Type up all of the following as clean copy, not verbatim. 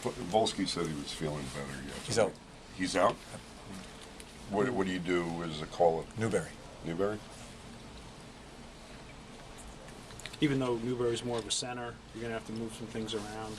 Volsky said he was feeling better. Yes. He's out. He's out? What do you do as a caller? Newberry. Newberry? Even though Newberry's more of a center, you're going to have to move some things around.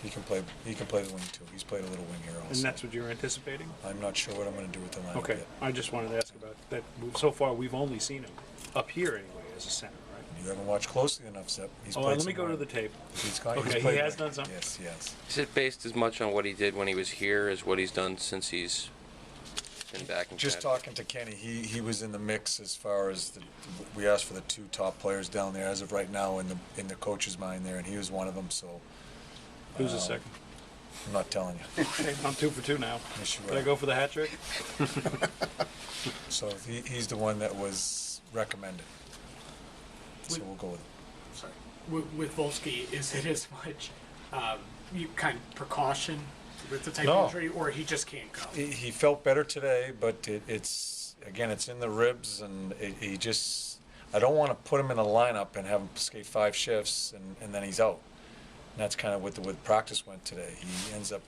He can play the wing too. He's played a little wing here also. And that's what you're anticipating? I'm not sure what I'm going to do with the lineup Okay, yet. I just wanted to ask about that. So far, we've only seen him up here anyway as a center, right? You haven't watched closely enough, Zep. He's Oh, played let me some go to wing. the tape. He's He has done something? Yes, yes. Is it based as much on what he did when he was here as what he's done since he's been back in Just Canada? talking to Kenny, he was in the mix as far as we asked for the 2 top players down there as of right now in the coach's mind there, and he was one of them. So Who's the second? I'm not telling you. Okay, I'm 2 for 2 now. Yes, you Did I are. go for the hat trick? So he's the one that was recommended. So we'll go with it. Sorry. With Volsky, is it as much you kind of precaution with the type No. of injury, or he just can't go? He felt better today, but it's in the ribs, and he just. I don't want to put him in a lineup and have him skate 5 shifts, and then he's out. And that's kind of what the practice went today. He ends up,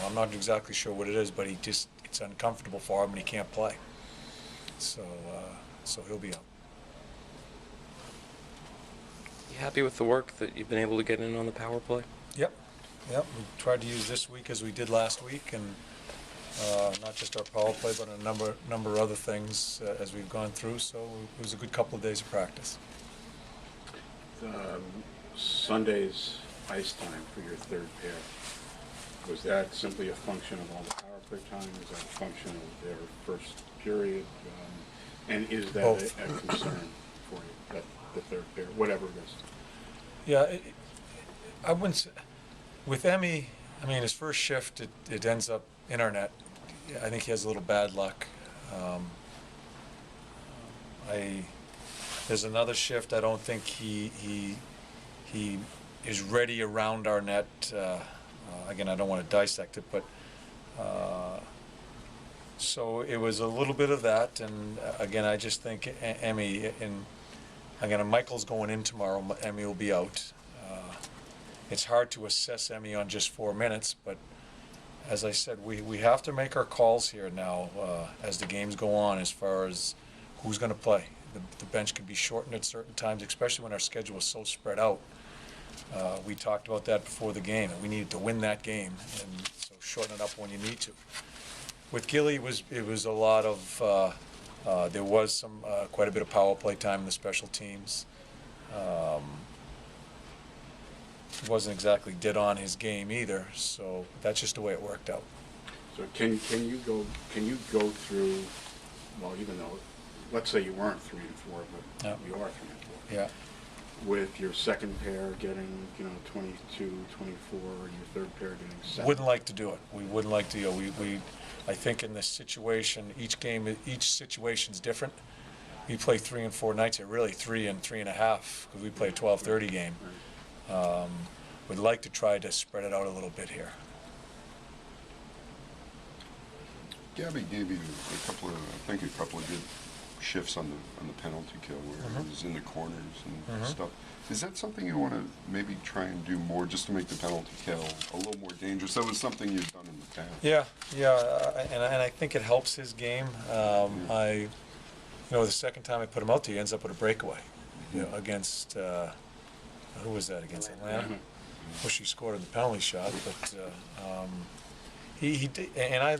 I'm not exactly sure what it is, but it's uncomfortable for him, and he can't play. So he'll be out. You happy with the work that you've been able to get in on the power play? Yep. We tried to use this week as we did last week, and not just our power play, but a number of other things as we've gone through. So it was a good couple of days of practice. Sunday's ice time for your third pair, was that simply a function of all the power play time? Is that a function of their first period? And is that a concern for you, that the third pair, whatever it is? Yeah, I wouldn't say, with Emmy, his first shift, it ends up in our net. I think he has a little bad luck. There's another shift, I don't think he is ready around our net. Again, I don't want to dissect it, but so it was a little bit of that, and again, I just think Emmy, and again, Michael's going in tomorrow, Emmy will be out. It's hard to assess Emmy on just 4 minutes, but as I said, we have to make our calls here now as the games go on as far as who's going to play. The bench can be shortened at certain times, especially when our schedule is so spread out. We talked about that before the game, and we needed to win that game, and so shorten it up when you need to. With Gilly, it was a lot of there was quite a bit of power play time in the special teams. Wasn't exactly dead on his game either, so that's just the way it worked out. So can you go through, well, even though, let's say you weren't 3 and 4, but Yeah. you are 3 and 4. Yeah. With your second pair getting, 22, 24, and your third pair getting 7. Wouldn't like to do it. We wouldn't like to. I think in this situation, each situation's different. We play 3 and 4 nights here, really 3 and 3.5, because we play a 12:30 game. We'd like to try to spread it out a little bit here. Gabby gave you a couple of good shifts on the penalty kill where it was in the corners and stuff. Is that something you want to maybe try and do more just to make the penalty kill a little more dangerous? That was something you've done in the past. Yeah, and I think it helps his game. The second time I put him out there, he ends up with a breakaway. Against who was that, against Atlanta? Wish he scored in the penalty shot, but he did, and I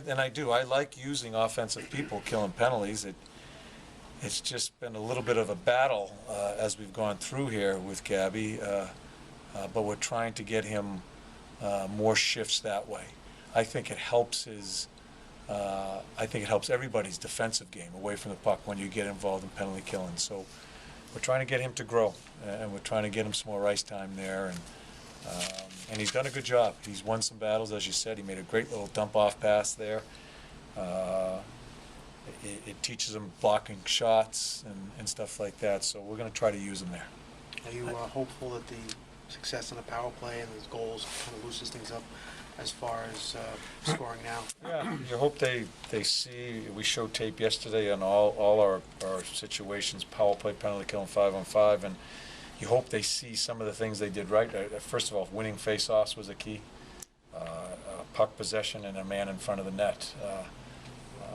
like using offensive people killing penalties. It's just been a little bit of a battle as we've gone through here with Gabby, but we're trying to get him more shifts that way. I think it helps everybody's defensive game away from the puck when you get involved in penalty killing. So we're trying to get him to grow, and we're trying to get him some more ice time there, and he's done a good job. He's won some battles, as you said. He made a great little dump-off pass there. It teaches him blocking shots and stuff like that, so we're going to try to use him there. Are you hopeful that the success in the power play and his goals kind of loosens things up as far as scoring now? Yeah, you hope they see. We showed tape yesterday on all our situations, power play, penalty kill, and 5-on-5, and you hope they see some of the things they did right. First of all, winning face-offs was a key. puck possession and a man in front of the net.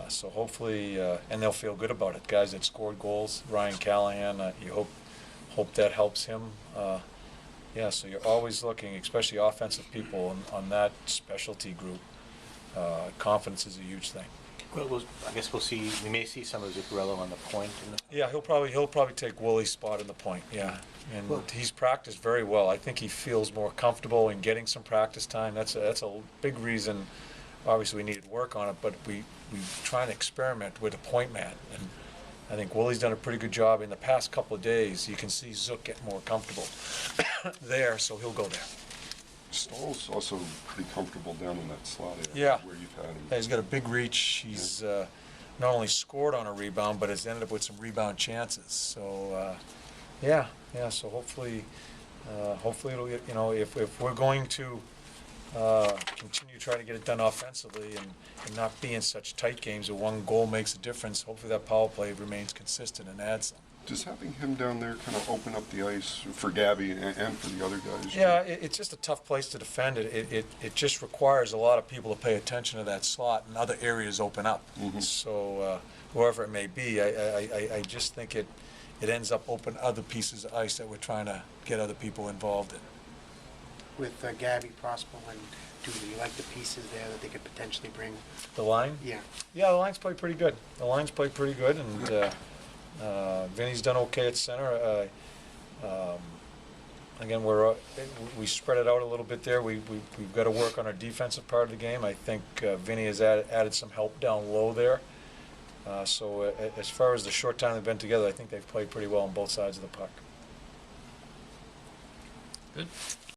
So hopefully, and they'll feel good about it. Guys that scored goals, Ryan Callahan, you hope that helps him. Yeah, so you're always looking, especially offensive people, on that specialty group. Confidence is a huge thing. Well, I guess we may see some of Zuccarello on the point. Yeah, he'll probably take Willie's spot in the point. Yeah, and he's practiced very well. I think he feels more comfortable in getting some practice time. That's a big reason. Obviously, we needed work on it, but we try and experiment with a point man, and I think Willie's done a pretty good job in the past couple of days. You can see Zook get more comfortable there, so he'll go there. Stahl's also pretty comfortable down in that slot area Yeah. where you've had him. Yeah, he's got a big reach. He's not only scored on a rebound, but has ended up with some rebound chances. So, yeah. So hopefully it'll get, if we're going to continue to try to get it done offensively and not be in such tight games where one goal makes a difference, hopefully that power play remains consistent and adds some. Does having him down there kind of open up the ice for Gabby and for the other guys? Yeah, it's just a tough place to defend it. It just requires a lot of people to pay attention to that slot and other areas open up. Mm-hmm. So whoever it may be, I just think it ends up open other pieces of ice that we're trying to get other people involved in. With Gabby, Prospero, and Dooley, you like the pieces there that they could potentially bring? The line? Yeah. Yeah, the line's played pretty good. And Vinny's done okay at center. Again, we spread it out a little bit there. We've got to work on our defensive part of the game. I think Vinny has added some help down low there. So as far as the short time they've been together, I think they've played pretty well on both sides of the puck. Good.